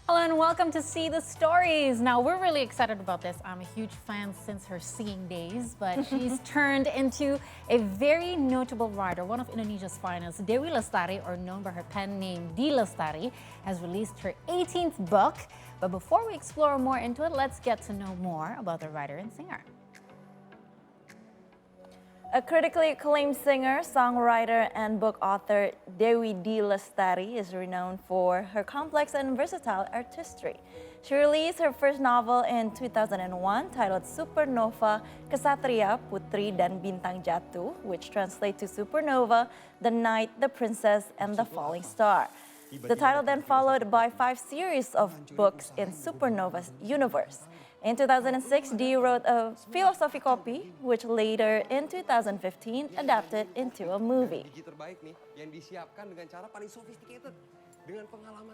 Hello and welcome to See the Stories. Now we're really excited about this. I'm a huge fan since her singing days, but she's turned into a very notable writer. One of Indonesia's finest, Dewi Lestari, or known by her pen name Dee Lestari, has released her 18th book. But before we explore more into it, let's get to know more about the writer and singer. A critically acclaimed singer, songwriter, and book author, Dewi Dee Lestari is renowned for her complex and versatile artistry. She released her first novel in 2001 titled Supernova, Kesatria, Putri, dan Bintang Jatuh, which translates to Supernova, The Knight, the Princess, and the Falling Star. The title then followed by 5 series of books in Supernova's universe. In 2006, Dee wrote a philosophy copy, which later in 2015 adapted into a movie.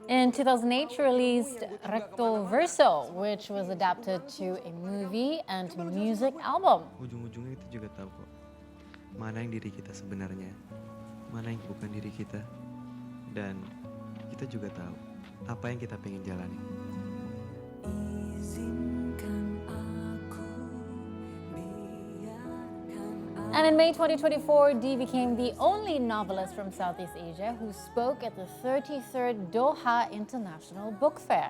In 2008, she released Recto Verso, which was adapted to a movie and music album. Ujung-ujungnya kita juga tahu kok, mana yang diri kita sebenarnya, mana yang bukan diri kita, dan kita juga tahu apa yang kita pengen jalani. And in May 2024, Dee became the only novelist from Southeast Asia who spoke at the 33rd Doha International Book Fair.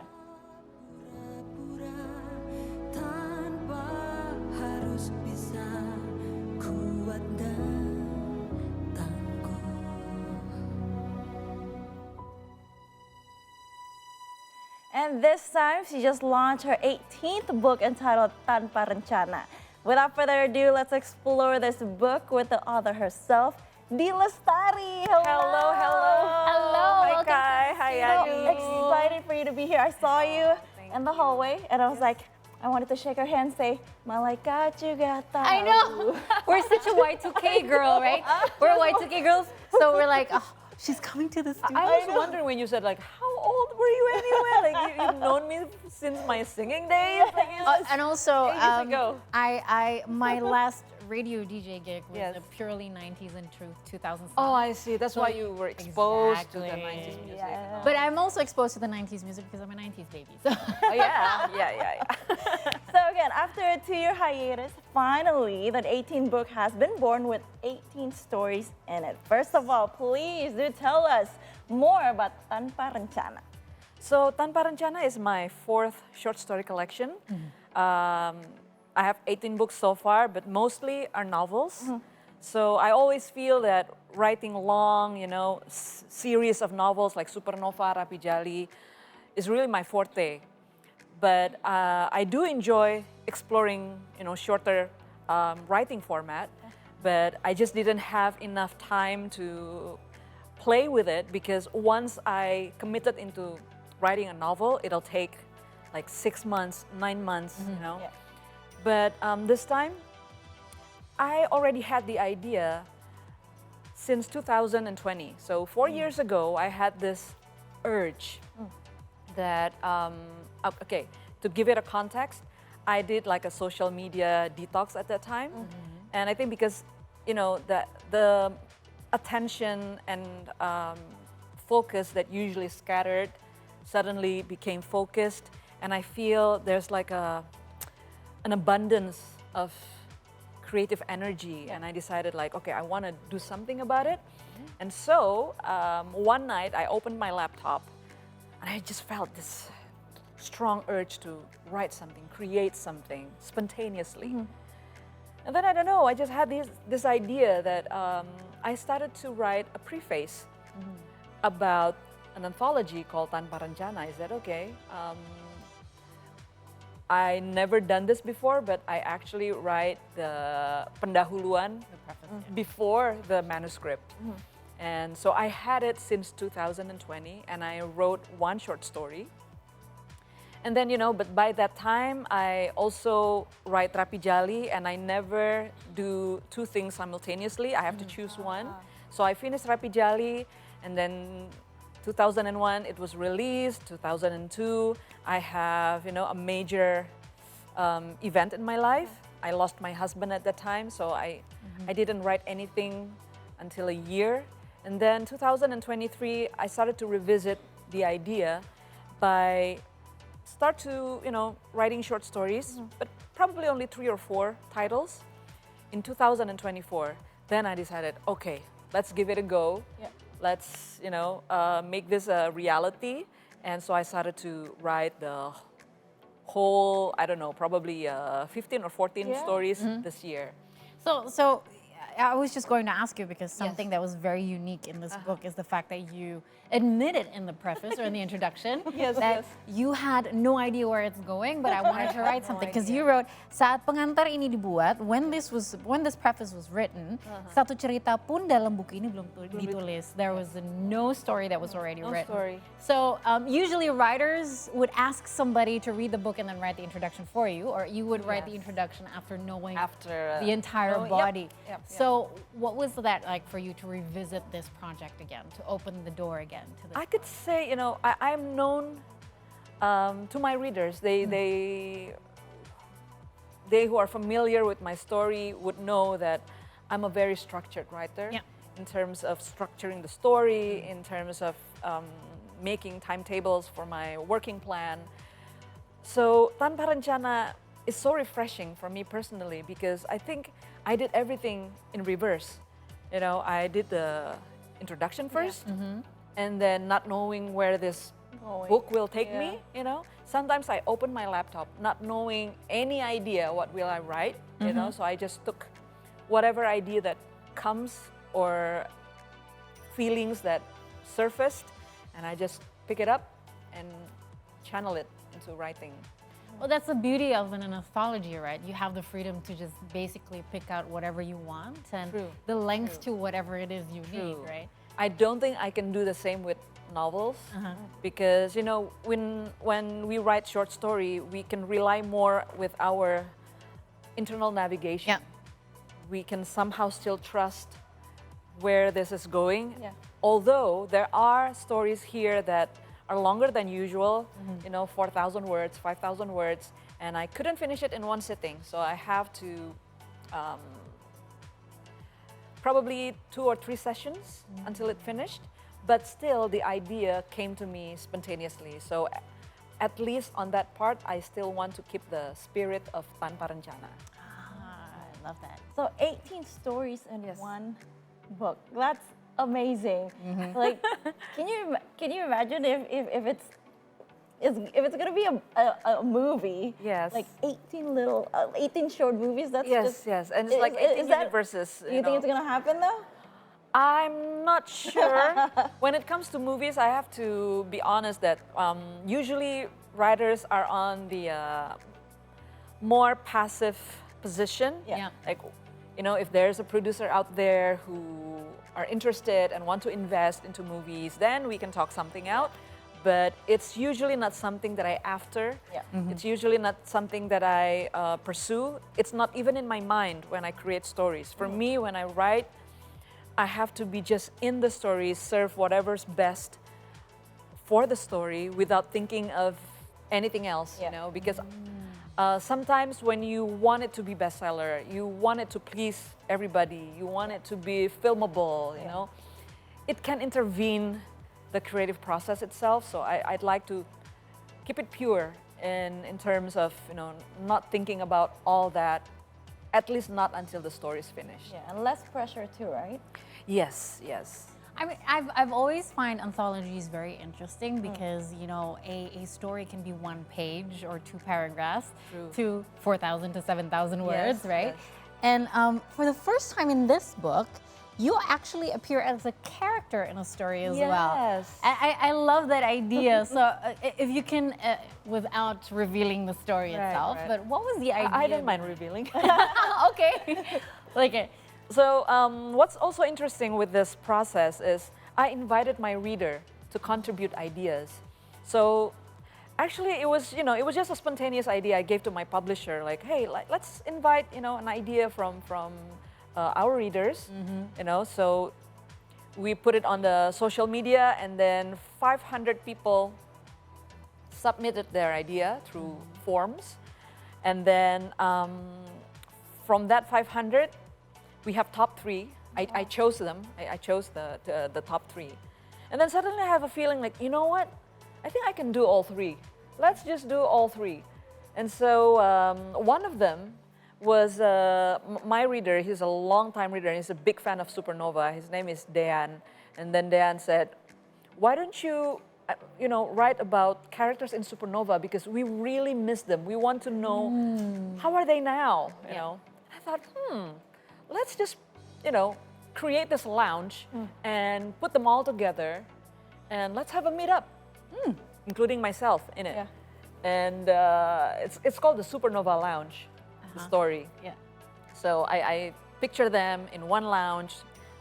And this time, she just launched her 18th book entitled Tanpa Rencana. Without further ado, let's explore this book with the author herself, Dee Lestari. Hello. Hello, Hi, welcome Kai. to Hi, See Yani. the Excited for you to be here. I saw you in the hallway, and I was like, I wanted to shake her hand and say, Malaikat juga tahu. I know. We're such a Y2K girl, right? We're Y2K girls, so we're like, oh, she's coming to the studio. I was wondering when you said, like, how old were you anyway? Like, you've known me since my singing days? Like, And also, ages ago. my last radio DJ gig was Yes. a purely 90s and 2000s. Oh, I see. That's why you were exposed to the Exactly. 90s music. Yeah. But I'm also exposed to the 90s music because I'm a 90s baby. So. Oh, yeah. So again, after a 2-year hiatus, finally, that 18th book has been born with 18 stories in it. First of all, please do tell us more about Tanpa Rencana. So, Tanpa Rencana is my 4th short story collection. I have 18 books so far, but mostly are novels. So I always feel that writing long, series of novels like Supernova, Rapi Jali is really my forte. But I do enjoy exploring, shorter writing format. But I just didn't have enough time to play with it because once I committed into writing a novel, it'll take like 6 months, 9 months, Yeah. But this time, I already had the idea since 2020. So 4 years ago, I had this urge that, okay, to give it a context, I did like a social media detox at that time. And I think because, the attention and focus that usually scattered suddenly became focused. And I feel there's like an abundance of creative energy, and I decided like, okay, I want to do something about it. And so one night I opened my laptop and I just felt this strong urge to write something, create something spontaneously. And then I don't know, I just had this idea that I started to write a preface about an anthology called Tanpa Rencana. Is that okay? I never done this before, but I actually write the pendahuluan before the manuscript. And so I had it since 2020, and I wrote 1 short story. And then, but by that time, I also write Rapi Jali, and I never do 2 things simultaneously. I have to choose one. So I finished Rapi Jali, and then 2001, it was released. 2002, I have, a major event in my life. I lost my husband at that time, so I didn't write anything until a year. And then 2023, I started to revisit the idea by start to, writing short stories, but probably only 3 or 4 titles. In 2024, then I decided, okay, let's give it a go. Yeah. Let's, make this a reality. And so I started to write the whole, I don't know, probably 15 or 14 stories this year. So I was just going to ask you, because something that was very unique in this book is the fact that you admitted in the preface or in the introduction that you had no idea where it's going, but I wanted to write something, because you wrote, saat pengantar ini dibuat, when this preface was written, satu cerita pun dalam buku ini belum ditulis. There was no story that was already written. Story. So usually writers would ask somebody to read the book and then write the introduction for you, or you would write the introduction after knowing the entire body. So what was that like for you to revisit this project again, to open the door again to this? I could say, I'm known to my readers. They who are familiar with my story would know that I'm a very structured writer in terms of structuring the story, in terms of making timetables for my working plan. So Tanpa Rencana is so refreshing for me personally, because I think I did everything in reverse. I did the introduction first, and then not knowing where this book will take me, Sometimes I open my laptop not knowing any idea what will I write, so I just took whatever idea that comes or feelings that surfaced, and I just pick it up and channel it into writing. Well, that's the beauty of an anthology, right? You have the freedom to just basically pick out whatever you want and the length to whatever it is you need, right? I don't think I can do the same with novels, because when we write short story, we can rely more with our internal navigation. We can somehow still trust where this is going, although there are stories here that are longer than usual, 4,000 words, 5,000 words, and I couldn't finish it in one sitting, so I have to probably 2 or 3 sessions until it finished, but still the idea came to me spontaneously. So at least on that part, I still want to keep the spirit of Tanpa Rencana. I love that. So 18 stories in one book. That's amazing. Like, can you imagine if it's gonna be a movie? Yes. Like 18 short movies. That's yes, and it's like 18 universes. Do you think it's gonna happen though? I'm not sure. When it comes to movies, I have to be honest that usually writers are on the more passive position. Like, if there's a producer out there who are interested and want to invest into movies, then we can talk something out. But it's usually not something that I after. It's usually not something that I pursue. It's not even in my mind when I create stories. For me, when I write, I have to be just in the story, serve whatever's best for the story without thinking of anything else, because sometimes when you want it to be bestseller, you want it to please everybody, you want it to be filmable, it can intervene the creative process itself. So I'd like to keep it pure in terms of, not thinking about all that, at least not until the story is finished. Yeah, and less pressure too, right? Yes. I mean, I've always find anthologies very interesting because, a story can be 1 page or 2 paragraphs to 4,000 to 7,000 words, right? Yes. And for the first time in this book, you actually appear as a character in a story as well. Yes. I love that idea. So if you can, without revealing the story itself, but what was the idea? I don't mind revealing. Okay. So what's also interesting with this process is I invited my reader to contribute ideas. So actually it was just a spontaneous idea I gave to my publisher, like, hey, let's invite, an idea from our readers, so we put it on the social media, and then 500 people submitted their idea through forms. And then from that 500, we have top 3. I chose them. I chose the top 3. And then suddenly I have a feeling like, you know what? I think I can do all 3. let's just do all three. And so one of them was my reader. He's a long-time reader. He's a big fan of Supernova. His name is Dean. And then Dean said, why don't you, write about characters in Supernova, because we really miss them. We want to know how are they now, you know. I thought, let's just, create this lounge and put them all together and let's have a meetup, including myself in it. Yeah. And it's called the Supernova Lounge, the story. Yeah. So I picture them in one lounge,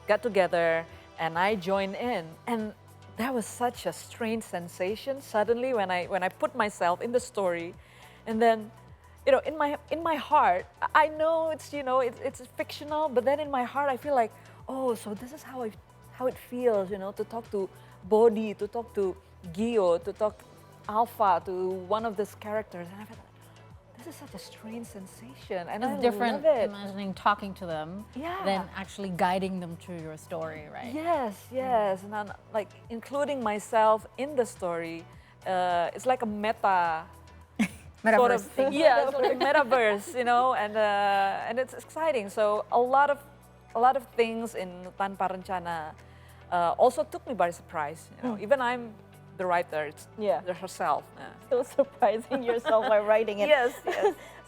got together, and I joined in. And that was such a strange sensation suddenly when I put myself in the story. And then, in my heart, I know it's fictional, but then in my heart I feel like, oh, so this is how it feels, to talk to Bodhi, to talk to Gio, to talk Alpha, to one of these characters. And I felt like, this is such a strange sensation, and It's I different love it. imagining talking to them Yeah. than actually guiding them through your story, right? Yes, and I'm like including myself in the story. It's like a meta sort Metaverse of thing. yeah, sort of metaverse, and it's exciting. So a lot of things in Tanpa Rencana also took me by surprise. Even I'm the writer. It's herself. Still surprising yourself by writing it. Yes.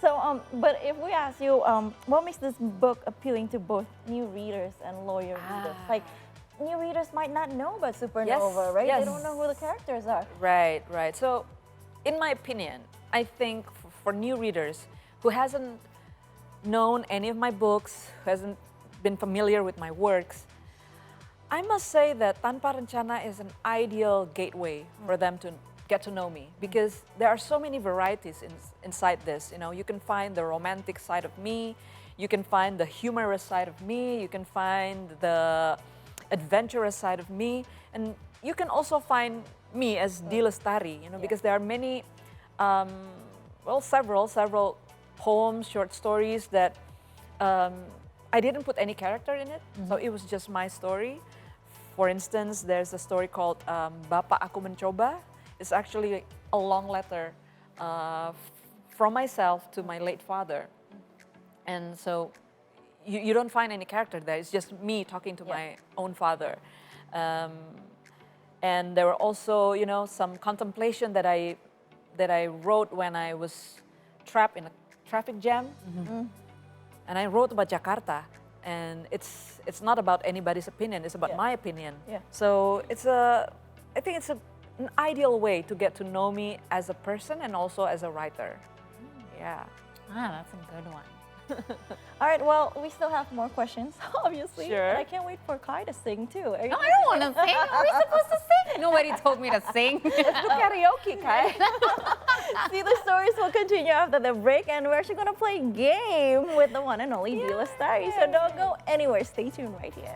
So, but if we ask you, what makes this book appealing to both new readers and lawyer readers? Like, new readers might not know about Supernova, right? yes. They don't know who the characters are. Right. So, in my opinion, I think for new readers who hasn't known any of my books, who hasn't been familiar with my works, I must say that Tanpa Rencana is an ideal gateway for them to get to know me, because there are so many varieties inside this. You can find the romantic side of me, you can find the humorous side of me, you can find the adventurous side of me, and you can also find me as Dee Lestari, because there are many, several poems, short stories that I didn't put any character in it, so it was just my story. For instance, there's a story called Bapak Aku Mencoba. It's actually a long letter from myself to my late father. And so you don't find any character there. It's just me talking to my own father. And there were also, some contemplation that I wrote when I was trapped in a traffic jam. And I wrote about Jakarta. And it's not about anybody's opinion, it's about my opinion. Yeah. So I think it's an ideal way to get to know me as a person and also as a writer. Yeah. That's a good one. All right, well, we still have more questions, obviously. Sure. And I can't wait for Kai to sing too. Are you No, I don't want to sing. Are we supposed to sing? Nobody told me to sing. Do karaoke, Kai. See, the stories will continue after the break, and we're actually going to play a game with the one and only Dee Lestari. So don't go anywhere. Stay tuned right here.